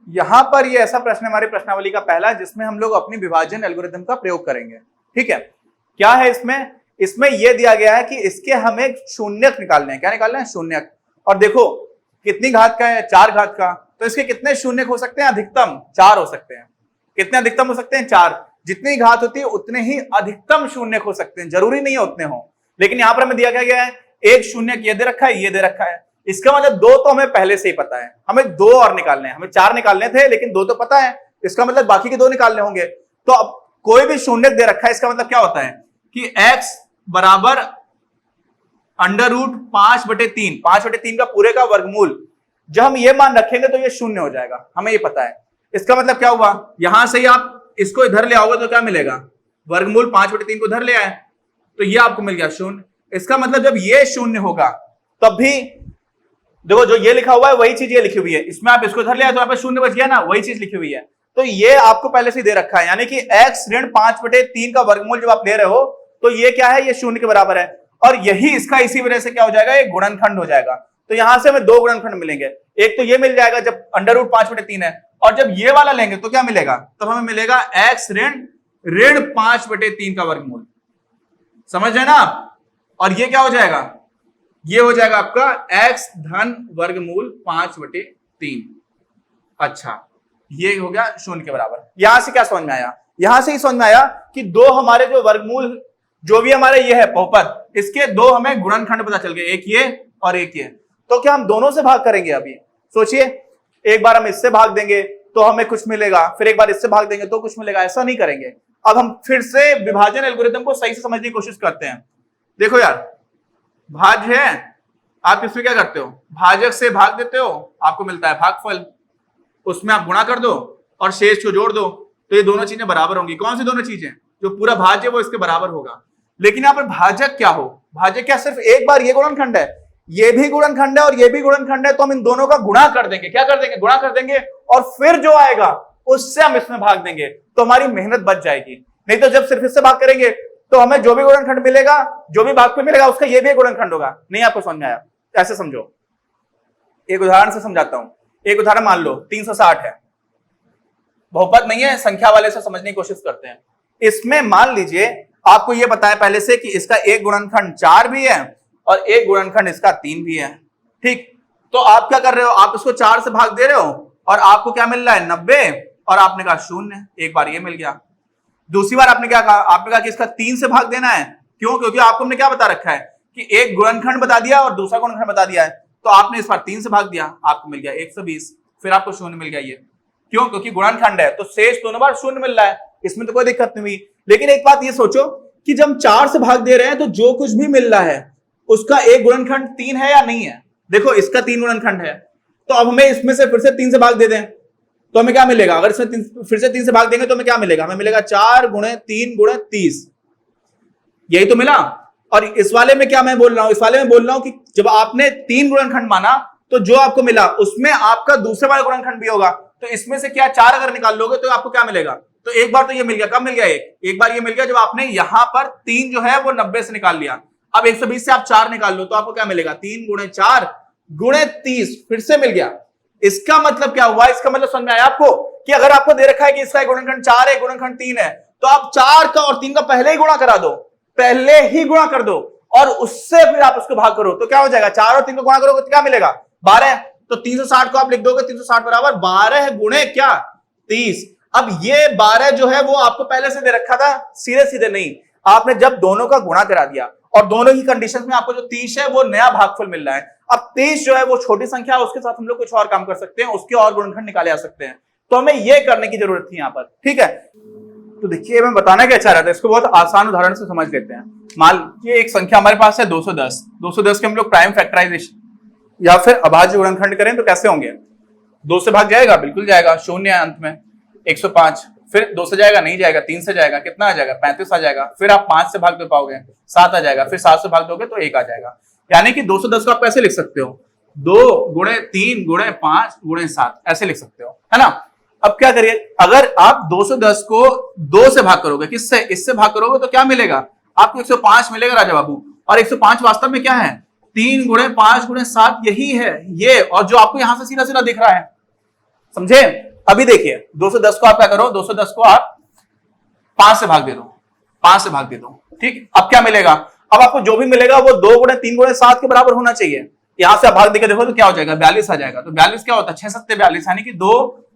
यहां पर ये ऐसा प्रश्न हमारी प्रश्नावली का पहला जिसमें हम लोग अपनी विभाजन एल्गोरिथम का प्रयोग करेंगे। ठीक है, क्या है इसमें यह दिया गया है कि इसके हमें शून्यक निकालने हैं। क्या निकालना है? शून्यक। और देखो कितनी घात का है? 4 घात का। तो इसके कितने शून्यक हो सकते हैं? अधिकतम 4 हो सकते हैं। कितने अधिकतम हो सकते हैं? 4। जितनी घात होती है उतने ही अधिकतम शून्यक हो सकते हैं, जरूरी नहीं है उतने हो। लेकिन यहां पर हमें दिया गया है एक शून्यक ये दे रखा है, ये दे रखा है। इसका मतलब 2 तो हमें पहले से ही पता है, हमें 2 और निकालने हैं। हमें 4 निकालने थे लेकिन 2 तो पता है, इसका मतलब बाकी के 2 निकालने होंगे। तो अब कोई भी शून्यक दे रखा है, इसका मतलब क्या होता है कि x बराबर √5/3, 5/3 का पूरे का वर्गमूल। जब हम ये मान रखेंगे तो ये शून्य हो जाएगा, हमें ये पता है। इसका मतलब क्या हुआ, यहां से ही आप इसको इधर ले आओगे तो क्या मिलेगा? वर्गमूल 5/3 को इधर ले आए तो ये आपको मिल गया शून्य। इसका मतलब जब ये शून्य होगा तब भी देखो जो ये लिखा हुआ है वही चीज ये लिखी हुई है, इसमें आप इसको इधर ले आए तो यहाँ पे शून्य बच गया ना, वही चीज लिखी हुई है। तो ये आपको पहले से दे रखा है, यानी कि x ऋण 5/3 का वर्गमूल जब आप ले रहे हो तो ये क्या है? ये शून्य के बराबर है। और यही इसका इसी वजह से क्या हो जाएगा? एक गुणनखंड हो जाएगा। तो यहां से हमें 2 गुणनखंड मिलेंगे। एक तो ये मिल जाएगा जब √5/3 है, और जब ये वाला लेंगे तो क्या मिलेगा? तब हमें मिलेगा x ऋण 5/3 का वर्गमूल। समझ रहे ना आप? और ये क्या हो जाएगा? ये हो जाएगा आपका x धन वर्गमूल 5/3। अच्छा, ये हो गया शून्य के बराबर। यहां से क्या समझ में आया? यहां से ही समझ में आया कि 2 हमारे जो वर्गमूल जो भी हमारे ये है बहुपद, इसके 2 हमें गुणनखंड पता चल गए, एक ये और एक ये। तो क्या हम दोनों से भाग करेंगे? अभी सोचिए, एक बार हम इससे भाग देंगे तो हमें कुछ मिलेगा, फिर एक बार इससे भाग देंगे तो कुछ मिलेगा, ऐसा नहीं करेंगे। अब हम फिर से विभाजन एल्गोरिथम को सही से समझने की कोशिश करते हैं। देखो यार, भाज्य है, आप इसमें क्या करते हो? भाजक से भाग देते हो, आपको मिलता है भागफल, उसमें आप गुणा कर दो और शेष को जोड़ दो, तो ये दोनों चीजें बराबर होंगी। कौन सी दोनों चीजें? जो पूरा भाज्य वो इसके बराबर होगा। लेकिन यहाँ पर भाजक क्या हो? भाजक क्या सिर्फ एक बार ये गुणनखंड है, ये भी गुणनखंड है और ये भी गुणनखंड है, तो हम इन दोनों का गुणा कर देंगे। क्या कर देंगे? गुणा कर देंगे, और फिर जो आएगा उससे हम इसमें भाग देंगे, तो हमारी मेहनत बच जाएगी। नहीं तो जब सिर्फ इससे भाग करेंगे तो हमें जो भी गुणनखंड मिलेगा, जो भी भाग पे मिलेगा, उसका ये भी गुणनखंड होगा। नहीं आपको समझ में आया? ऐसे समझो, एक उदाहरण से समझाता हूं। एक उदाहरण मान लो 360 है, बहुपद नहीं है, संख्या वाले से समझने की कोशिश करते हैं। इसमें मान लीजिए आपको यह पता है पहले से कि इसका एक गुणनखंड 4 भी है और एक गुणनखंड इसका 3 भी है। ठीक, तो आप क्या कर रहे हो? आप इसको 4 से भाग दे रहे हो और आपको क्या मिल रहा है? 90, और आपने कहा शून्य। एक बार ये मिल गया। दूसरी बार आपने क्या कहा? आपने कहा कि इसका 3 से भाग देना है। क्यों? क्योंकि आपको हमने क्या बता रखा है कि एक गुणनखंड बता दिया और दूसरा गुणनखंड बता दिया है, तो आपने इस बार 3 से भाग दिया, आपको मिल गया 120, फिर आपको शून्य मिल गया। ये क्यों? क्योंकि गुणनखंड है तो शेष दोनों बार शून्य मिल रहा है, इसमें तो कोई दिक्कत नहीं हुई। लेकिन एक बात ये सोचो कि जब 4 से भाग दे रहे हैं तो जो कुछ भी मिल रहा है उसका एक गुणनखंड 3 है या नहीं है? देखो इसका 3 गुणनखंड है, तो अब हमें इसमें से फिर से 3 से भाग दे दें तो हमें क्या मिलेगा? अगर इसमें फिर से 3 से भाग देंगे तो हमें क्या मिलेगा? हमें मिलेगा 4 × 3 × 30, यही तो मिला। और इस वाले में क्या मैं बोल रहा हूं? इस वाले में बोल रहा हूं कि जब आपने 3 गुणनखंड माना तो जो आपको मिला उसमें आपका दूसरे वाला गुणनखंड भी होगा, तो इसमें से क्या 4 अगर निकाल लोगे तो आपको क्या मिलेगा? तो एक बार तो ये मिल गया। कब मिल गया? एक बार ये मिल गया जब आपने यहां पर 3 जो है वो 90 से निकाल लिया। अब 120 से आप 4 निकाल लो तो आपको क्या मिलेगा? 3 × 4 × 30, फिर से मिल गया। इसका मतलब क्या हुआ? इसका मतलब समझ में आया आपको कि अगर आपको दे रखा है कि इसका गुणनखंड 4 है, गुणनखंड 3 है, तो आप 4 का और 3 का पहले ही गुणा करा दो, पहले ही गुणा कर दो और उससे फिर आप उसको भाग करो, तो क्या हो जाएगा? 4 और 3 को गुणा करोगे तो क्या मिलेगा? 12। तो 360 को आप लिख दोगे, 360 बराबर 12 गुणे क्या? 30। अब ये 12 जो है वो आपको पहले से दे रखा था, सीधे सीधे नहीं, आपने जब दोनों का गुणा करा दिया और दोनों ही कंडीशंस में आपको जो 30 है वो नया भागफल मिल रहा है। अब 30 जो है वो छोटी संख्या है, उसके साथ हम लोग कुछ और काम कर सकते हैं, उसके और गुणनखंड निकाले जा सकते हैं, तो हमें ये करने की जरूरत थी यहां पर। ठीक है, तो देखिए मैं बताना क्या चाह रहा था, इसको बहुत आसान उदाहरण से समझ लेते हैं। मान लीजिए एक संख्या हमारे पास है 210, 210 के हम लोग प्राइम फैक्टराइजेशन या फिर अभाज्य गुणनखंड करें तो कैसे होंगे? 2 से भाग जाएगा? बिल्कुल जाएगा, शून्य है अंत में। 105, फिर 2 से जाएगा? नहीं जाएगा। 3 से जाएगा? कितना आ जाएगा? 35 आ जाएगा। फिर आप 5 से भाग दे पाओगे? 7 आ जाएगा। फिर 7 से भाग दोगे तो 1 आ जाएगा। यानी कि 210 को आप कैसे लिख सकते हो? 2 × 3 × 5 × 7 ऐसे लिख सकते हो, है ना। अब क्या करिए, अगर आप 210 को 2 से भाग करोगे, किससे? इससे भाग करोगे तो क्या मिलेगा? आपको 105 मिलेगा राजा बाबू। और 105 वास्तव में क्या है? 3 × 5 × 7 यही है ये, और जो आपको यहां से सीधा सीधा दिख रहा है, समझे। अभी देखिए 210 को आप क्या करो, 210 को आप 5 से भाग दे दो, 5 से भाग दे दो, ठीक। अब क्या मिलेगा, अब आपको जो भी मिलेगा वो 2 गुणे 3 गुणे 7 के बराबर होना चाहिए। यहां से आप भाग देकर देखो तो क्या हो जाएगा, 42 आ जाएगा। तो 42 क्या होता है, 6 सत्ते 42, यानी कि 2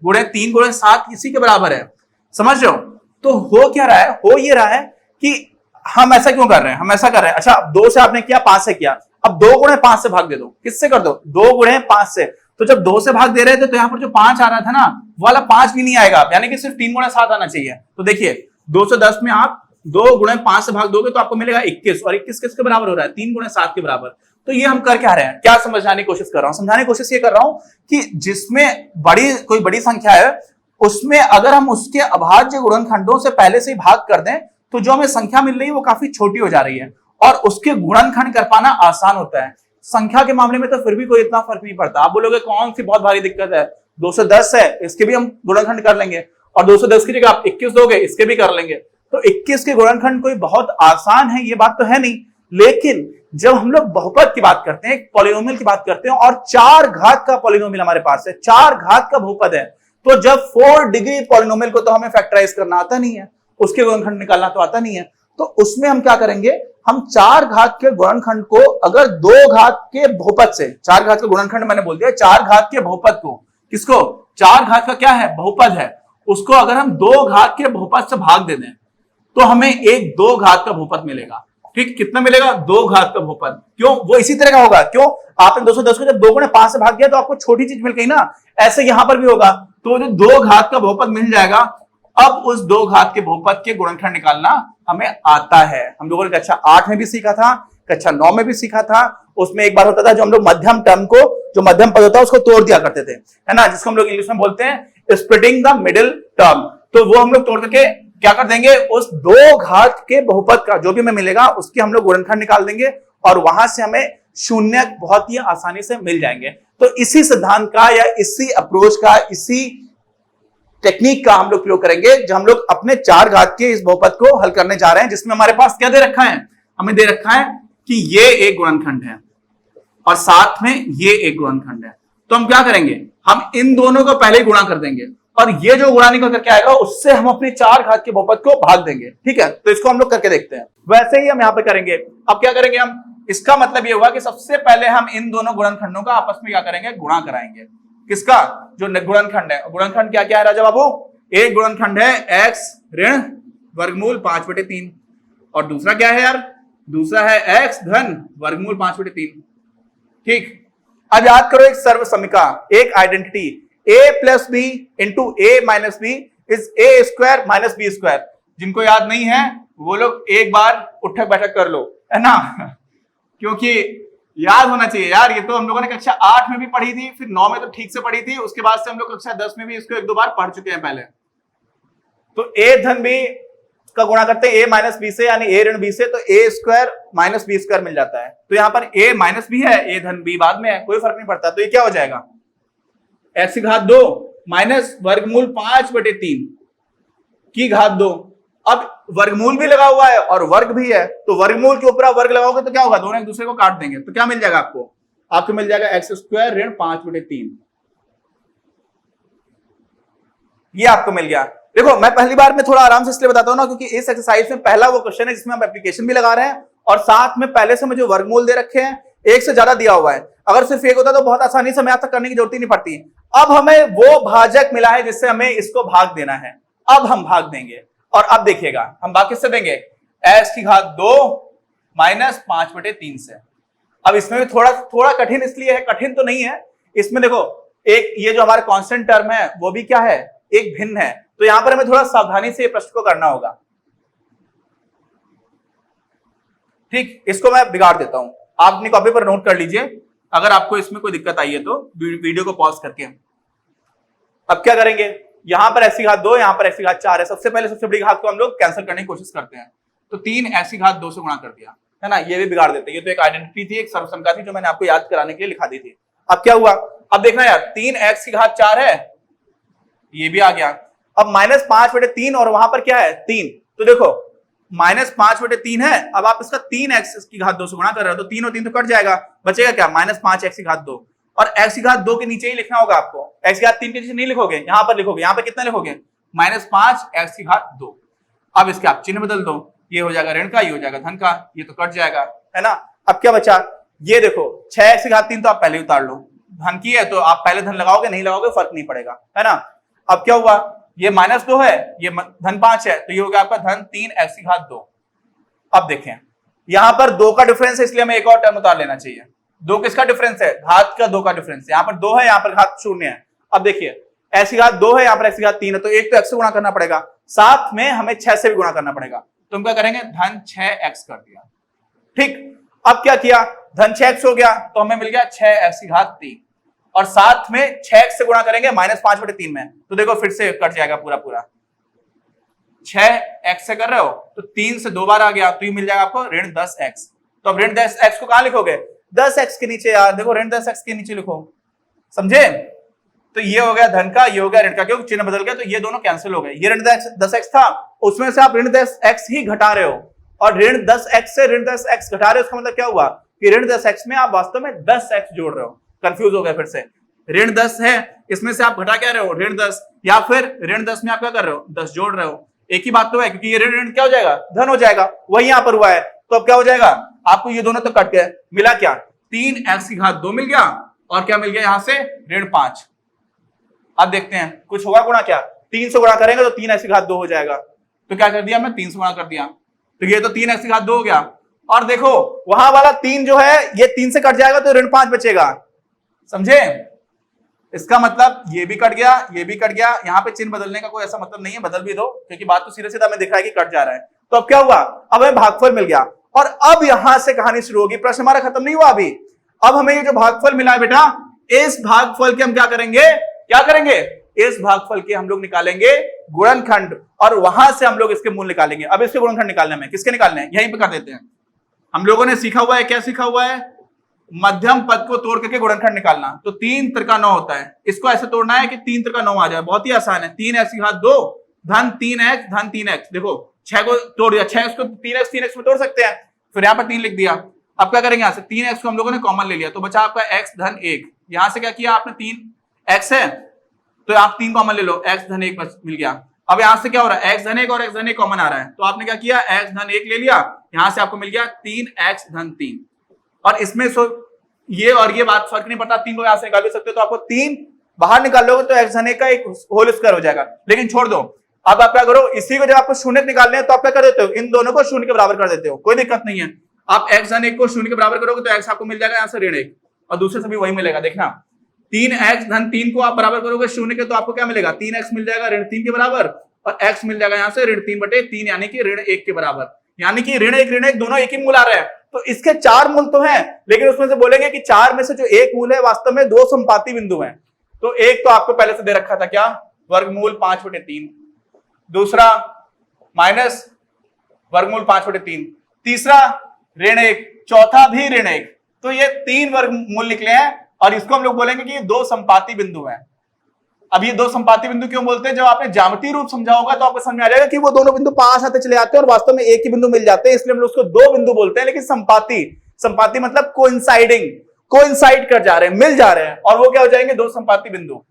गुणे 3 गुणे 7 इसी के बराबर है। समझ रहे हो? तो हो क्या रहा है, हो ये रहा है कि हम ऐसा क्यों कर रहे हैं, हम ऐसा कर रहे हैं, अच्छा 2 से आपने किया, 5 से किया, अब 2 गुणे 5 से भाग दे दो। किससे कर दो, 2 गुणे 5 से। तो जब 2 से भाग दे रहे थे तो यहां पर जो 5 आ रहा था ना, वाला 5 भी नहीं आएगा, यानी कि सिर्फ 3 गुणे 7 आना चाहिए। तो देखिए 210 में आप 2 गुणे 5 से भाग दोगे तो आपको मिलेगा 21, और 21 किसके बराबर हो रहा है, 3 गुणे 7 के बराबर। तो ये हम कर क्या रहे हैं, क्या समझाने की कोशिश कर रहा हूं, समझाने की कोशिश ये कर रहा हूं कि जिसमें कोई बड़ी संख्या है, उसमें अगर हम उसके अभाज्य गुणनखंडों से पहले से ही भाग कर दें तो जो हमें संख्या मिल रही है वो काफी छोटी हो जा रही है, और उसके गुणनखंड कर पाना आसान होता है। संख्या के मामले में तो फिर भी कोई इतना फर्क नहीं पड़ता। आप बोलोगे कौन सी बहुत भारी दिक्कत है, 210 है, इसके भी हम गुणनखंड कर लेंगे, और 210 की जगह आप 21 दोगे, इसके भी कर लेंगे। तो 21 के गुणनखंड कोई बहुत आसान है, ये बात तो है नहीं। लेकिन जब हम लोग बहुपद की बात करते हैं, पॉलिनोमियल की बात करते हैं, और 4 घात का पॉलिनोमियल हमारे पास है, 4 घात का बहुपद है, तो जब 4 डिग्री पॉलिनोमियल को तो हमें फैक्टराइज करना आता नहीं है, उसके गुणनखंड निकालना तो आता नहीं है। तो उसमें हम क्या करेंगे, हम 4 घात के गुणनखंड को अगर 2 घात के बहुपद से, 4 घात का गुणनखंड मैंने बोल दिया, 4 घात के बहुपद को, किसको, 4 घात का क्या है, बहुपद है, उसको अगर हम 2 घात के बहुपद से भाग दे दें तो हमें एक 2 घात का बहुपद मिलेगा। ठीक, कितना मिलेगा, 2 घात का बहुपद। क्यों, वो इसी तरह का होगा, क्यों, आपने 210 को जब 2 गुणे 5 से भाग दिया तो आपको छोटी चीज मिल गई ना, ऐसे यहां पर भी होगा। तो जो 2 घात का बहुपद मिल जाएगा, अब उस 2 घात के बहुपद के गुणनखंड निकालना हमें आता है। हम लोगों ने कक्षा 8 में भी सीखा था, कक्षा 9 में भी सीखा था। उसमें एक बार होता था जो हम लोग मध्यम टर्म को, जो मध्यम पद होता है उसको तोड़ दिया करते थे, है ना, जिसको हम लोग इंग्लिश में बोलते हैं स्प्लिटिंग द मिडिल टर्म। तो वो हम लोग तोड़ करके क्या कर देंगे, उस 2 घात के बहुपद का जो भी हमें मिलेगा उसके हम लोग गुणनखंड निकाल देंगे, और वहां से हमें शून्य बहुत ही आसानी से मिल जाएंगे। तो इसी सिद्धांत का या इसी अप्रोच का, इसी टेक्निक का हम लोग प्रयोग करेंगे जब हम लोग अपने 4 घात के इस बहुपद को हल करने जा रहे हैं, जिसमें हमारे पास क्या दे रखा है, हमें दे रखा है कि ये एक गुणनखंड है और साथ में ये एक गुणनखंड है। तो हम क्या करेंगे, हम इन दोनों को पहले गुणा कर देंगे, और ये जो गुणा निकल करके आएगा उससे हम अपने 4 घात के बहुपद को भाग देंगे। ठीक है, तो इसको हम लोग करके देखते हैं। वैसे ही हम यहां पे करेंगे। अब क्या करेंगे हम, इसका मतलब ये हुआ कि सबसे पहले हम इन दोनों गुणनखंडों का आपस में क्या करेंगे, गुणा कराएंगे। किसका, जो गुणनखंड है। गुणनखंड क्या क्या है राजा बाबू, एक गुणनखंड है x ऋण वर्गमूल 5/3, और दूसरा क्या है यार, दूसरा है x धन वर्गमूल 5/3। ठीक, अब याद करो एक सर्व समीका, एक identity, a plus B into A minus B is A square minus B square. जिनको याद नहीं है वो लोग एक बार उठक बैठक कर लो, है ना, क्योंकि याद होना चाहिए यार। ये तो हम लोगों ने कक्षा 8 में भी पढ़ी थी, फिर 9 में तो ठीक से पढ़ी थी, उसके बाद से हम लोग कक्षा 10 में भी इसको 1-2 बार पढ़ चुके हैं पहले। तो a धन b का गुणा करते हैं a माइनस बी से, यानी a ऋण b से, तो a square minus B square मिल जाता है। तो यहां पर a माइनस बी है, a धन b बाद में है, कोई फर्क नहीं पड़ता। तो ये क्या हो जाएगा, x की घात 2 माइनस वर्गमूल 5/3 की घात 2। अब वर्गमूल भी लगा हुआ है और वर्ग भी है, तो वर्गमूल के ऊपर आप वर्ग लगाओगे तो क्या होगा, दोनों एक दूसरे को काट देंगे। तो क्या मिल जाएगा आपको, आपको मिल जाएगा x स्क्वायर ऋण 5/3। ये आपको मिल गया। देखो मैं पहली बार में थोड़ा आराम से इसलिए बताता हूं ना, क्योंकि इस एक्सरसाइज में पहला वो क्वेश्चन है जिसमें हम एप्लीकेशन भी लगा रहे हैं, और साथ में पहले से मुझे वर्गमूल दे रखे हैं, एक से ज्यादा दिया हुआ है। अगर सिर्फ एक होता तो बहुत आसानी से मैथ तक करने की जरूरत ही नहीं पड़ती। अब हमें वो भाजक मिला है जिससे हमें इसको भाग देना है, अब हम भाग देंगे। और अब देखिएगा हम भाग किससे देंगे, x की घात 2 माइनस 5/3 से। अब इसमें भी थोड़ा कठिन इसलिए है, कठिन तो नहीं है इसमें। देखो एक ये जो हमारा कांस्टेंट टर्म है वो भी क्या है, एक भिन्न है, तो यहां पर हमें थोड़ा सावधानी से प्रश्न को करना होगा। ठीक, इसको मैं बिगाड़ देता हूं, आप अपनी कॉपी पर नोट कर लीजिए। अगर आपको इसमें कोई दिक्कत आई है तो वीडियो को पॉज करके। अब क्या करेंगे, यहां पर x की घात 2, यहां पर x की घात 4 है। सबसे पहले सबसे बड़ी घात को हम लोग कैंसिल करने की कोशिश करते हैं, तो 3 x की घात 2 से गुणा कर दिया, है ना, ये भी बिगाड़ देते हैं। ये तो एक आइडेंटिटी थी, एक सर्वसंख्या थी जो मैंने आपको याद कराने के लिए लिखा दी थी। अब क्या हुआ, अब देखना यार, 3 x की घात 4 है, ये भी आ गया। अब माइनस 5/3 और वहां पर क्या है 3, तो देखो माइनस 5/3 है। अब आप इसका 3x की घात 2 से गुणा कर रहे हो तो 3 और 3 तो कट जाएगा, बचेगा क्या, -5x की घात 2। और x की घात 2 के नीचे ही लिखना होगा आपको, x की घात 3 के नीचे नहीं लिखोगे, यहां पर लिखोगे। यहां पर कितना लिखोगे? -5 x की घात 2। अब इसके आप चिन्ह बदल दो, ये हो जाएगा ऋण का, ये हो जाएगा धन का, ये तो कट जाएगा, है ना। अब क्या बचा? ये देखो 6x की घात 3 तो आप पहले उतार लो, धन की है तो आप पहले धन लगाओगे, नहीं लगाओगे फर्क नहीं पड़ेगा, है ना। अब क्या हुआ? ये -2 है, ये धन 5 है, तो ये हो गया आपका धन 3x की घात 2। अब देखें यहां पर 2 का डिफरेंस है, इसलिए हमें एक और टर्म उतार लेना चाहिए। 2 किसका डिफरेंस है? घात का 2 का डिफरेंस है। यहां पर 2 है, यहां पर घात 0 है। अब देखिए x की घात 2 है, यहां पर x की घात 3 है, तो एक तो x से गुणा करना पड़ेगा, साथ में हमें 6 से भी गुणा करना पड़ेगा। तो हम क्या करेंगे? धन 6x कर दिया, ठीक। अब क्या किया? धन 6x हो गया, तो हमें मिल गया 6x की घात 3, और साथ में 6x से गुणा करेंगे -5/3 में, तो देखो फिर से कट जाएगा पूरा पूरा। 6x से कर रहे हो तो 3 से 2 बार आ गया, तो ये मिल जाएगा आपको ऋण 10x। तो अब ऋण 10x को कहां लिखोगे? 10x के नीचे यार, देखो ऋण 10x के नीचे लिखो, समझे। तो ये हो गया धन का, ये हो गया ऋण का, क्योंकि चिन्ह बदल गया तो ये दोनों कैंसिल हो गए। ये ऋण 10x था, उसमें से आप ऋण 10x ही घटा रहे हो, और ऋण 10x से ऋण 10x घटा रहे हो, उसका मतलब क्या हुआ कि ऋण 10x में आप वास्तव में 10x जोड़ रहे हो। कंफ्यूज हो गए फिर से। ऋण 10 है, इसमें से आप घटा क्या रहे हो? ऋण 10, या फिर ऋण 10 में आप क्या कर रहे हो? 10 जोड़ रहे हो। एक ही बात तो है, क्योंकि ये ऋण ऋण क्या हो जाएगा? धन हो जाएगा, वही यहां पर हुआ है। तो अब क्या हो जाएगा आपको? ये दोनों तो कट गए, मिला क्या? 3x की घात 2 मिल गया, और क्या मिल गया यहां से? ऋण 5। अब देखते हैं कुछ होगा गुणा क्या? 3 से गुणा करेंगे तो 3x की घात 2 हो जाएगा, तो क्या कर दिया हमने? 3 से गुणा कर दिया, तो ये तो 3x की घात 2 हो गया। और देखो वहां वाला 3 जो है ये 3 से कट जाएगा, तो ऋण 5 बचेगा, समझे। इसका मतलब ये भी कट गया, ये भी कट गया। यहां पे चिन्ह बदलने का कोई ऐसा मतलब नहीं है, बदल भी दो, क्योंकि बात तो सीधे सीधा हमें दिख रहा है कि कट जा रहा है। तो अब क्या हुआ? अब हमें भागफल मिल गया, और अब यहां से कहानी शुरू होगी। प्रश्न हमारा खत्म नहीं हुआ अभी। अब हमें ये जो भागफल मिला है बेटा, इस भागफल के हम क्या करेंगे? क्या करेंगे? इस भागफल के हम लोग निकालेंगे गुणनखंड, और वहां से हम लोग इसके मूल निकालेंगे। अब इसके गुणनखंड निकालने में किसके निकालने हैं? यहीं पे कर देते हैं। हम लोगों ने सीखा हुआ है, क्या सीखा हुआ है? मध्यम पद को तोड़ करके गुणनखंड निकालना। तो 3 त्रिका 9 होता है, इसको ऐसे तोड़ना है कि 3 त्रिका 9 आ जाए। बहुत ही आसान है। 3x की घात 2 धन 3x धन 3x। देखो 6 को तोड़ दिया, 6x को 3x में तोड़ सकते हैं, फिर यहां पर 3 लिख दिया। अब क्या करेंगे? यहां से 3x को हम लोगों ने कॉमन ले लिया, तो बचा आपका x धन 1। यहां से क्या किया आपने? 3x है तो आप 3 कॉमन ले लो, x धन 1 मिल गया। अब यहां से क्या हो रहा है? x धन 1 और x धन 1 कॉमन आ रहा है, तो आपने क्या किया? x धन 1 ले लिया, यहां से आपको मिल गया 3x धन 3। और इसमें ये और ये बात फर्क नहीं पड़ता, 3 को यहां से निकाल भी सकते हो, तो आपको 3 बाहर निकाल लोगे तो x धन 1 का एक होल स्क्वायर हो जाएगा। लेकिन छोड़ दो, अब आप क्या करो? इसी को जब आपको शून्य निकालने हैं तो आप क्या कर देते हो? इन दोनों को शून्य के बराबर कर देते हो, कोई दिक्कत नहीं है। आप x धन 1 को शून्य के बराबर करोगे तो x आपको मिल जाएगा यहां से ऋण 1, और दूसरे से भी वही मिलेगा। देखना 3x धन 3 को आप बराबर करोगे शून्य के, तो आपको क्या मिलेगा? 3x मिल जाएगा ऋण 3 के बराबर, और x मिल जाएगा यहां से ऋण 3/3, यानी कि ऋण 1 के बराबर। यानी कि ऋण 1 दोनों एक ही मूल आ रहे हैं। तो इसके 4 मूल तो हैं, लेकिन उसमें से बोलेंगे कि 4 में से जो एक मूल है वास्तव में 2 संपाती बिंदु हैं। तो एक तो आपको पहले से दे रखा था, क्या? वर्गमूल 5/3, दूसरा माइनस वर्गमूल 5/3, तीसरा ऋण 1, चौथा भी ऋण 1। तो ये 3 वर्गमूल निकले हैं, और इसको हम लोग बोलेंगे कि ये 2 संपाती बिंदु हैं। अब ये 2 संपाती बिंदु क्यों बोलते हैं? जब आपने ज्यामितीय रूप समझा होगा तो आपको समझ में आ जाएगा कि वो दोनों बिंदु पास आते चले जाते हैं और वास्तव में एक ही बिंदु मिल जाते हैं, इसलिए हम लोग उसको 2 बिंदु बोलते हैं। लेकिन संपाती मतलब कोइंसाइडिंग, कोइंसाइड कर जा रहे हैं, मिल जा रहे हैं, और वो क्या हो जाएंगे? 2 संपाती बिंदु।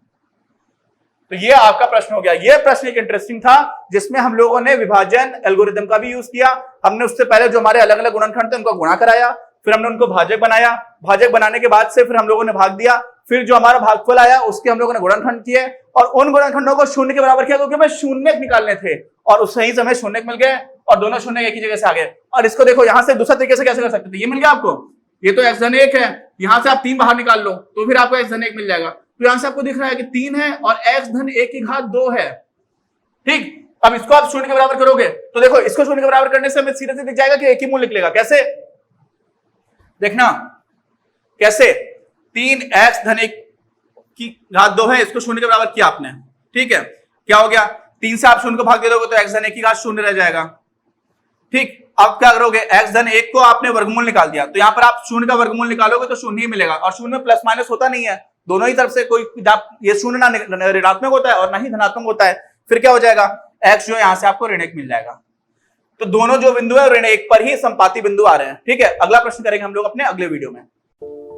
तो ये आपका प्रश्न हो गया। ये प्रश्न एक इंटरेस्टिंग था, जिसमें हम लोगों ने विभाजन एल्गोरिथम का भी यूज किया। हमने उससे पहले जो हमारे अलग अलग गुणनखंड थे उनको गुणा कराया, फिर हमने उनको भाजक बनाया, भाजक बनाने के बाद से फिर हम लोगों ने भाग दिया, फिर जो हमारा भागफल आया उसके हम लोगों ने गुणनखंड किए, और उन गुणनखंडों को शून्य के बराबर किया, क्योंकि हमें शून्य निकालने थे, और उस सही समय शून्य मिल गए, और दोनों शून्य एक ही जगह से आ गए। और इसको देखो यहां से दूसरा तरीके से कैसे कर सकते थे, ये मिल गया आपको। ये तो x धन 1 है, यहां से आप 3 बाहर निकाल लो तो फिर आपको x धन 1 मिल जाएगा। तो यहां से आपको दिख रहा है कि 3 है और x धन 1 की घात 2 है, ठीक। अब इसको आप शून्य के बराबर करोगे तो देखो इसको शून्य के बराबर करने से हमें सीधे सीधे दिख जाएगा कि एक ही मूल निकलेगा। कैसे? देखना कैसे? 3x धन 1 की घात 2 है, इसको शून्य के बराबर किया आपने, ठीक है। क्या हो गया? 3 से आप शून्य को भाग दे दोगे तो x धन 1 की घात 0 रह जाएगा, ठीक। अब क्या करोगे? x धन 1 को आपने वर्गमूल निकाल दिया, तो यहां पर आप शून्य का वर्गमूल निकालोगे तो शून्य ही मिलेगा, और शून्य में प्लस माइनस होता नहीं है, दोनों ही तरफ से कोई ये शून्य ना ऋणात्मक होता है और ना ही धनात्मक होता है। फिर क्या हो जाएगा? x जो यहां से आपको ऋण 1 मिल जाएगा। तो दोनों जो बिंदु है ऋण 1 पर ही संपाती बिंदु आ रहे हैं, ठीक है। अगला प्रश्न करेंगे हम लोग अपने अगले वीडियो में।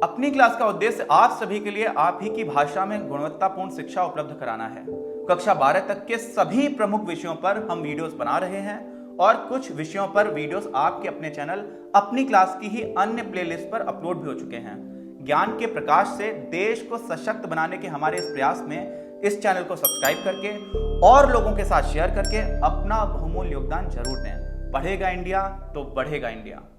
अपनी क्लास का उद्देश्य आप सभी के लिए आप ही की भाषा में गुणवत्तापूर्ण शिक्षा उपलब्ध कराना है। कक्षा 12 तक के सभी प्रमुख विषयों पर हम वीडियोस बना रहे हैं और कुछ विषयों पर वीडियोस आपके अपने चैनल अपनी क्लास की ही अन्य प्लेलिस्ट पर अपलोड भी हो चुके हैं। ज्ञान के प्रकाश से देश को सशक्त बनाने के हमारे इस प्रयास में इस चैनल को सब्सक्राइब करके और लोगों के साथ शेयर करके अपना बहुमूल्य योगदान जरूर दें। पढ़ेगा इंडिया तो बढ़ेगा इंडिया।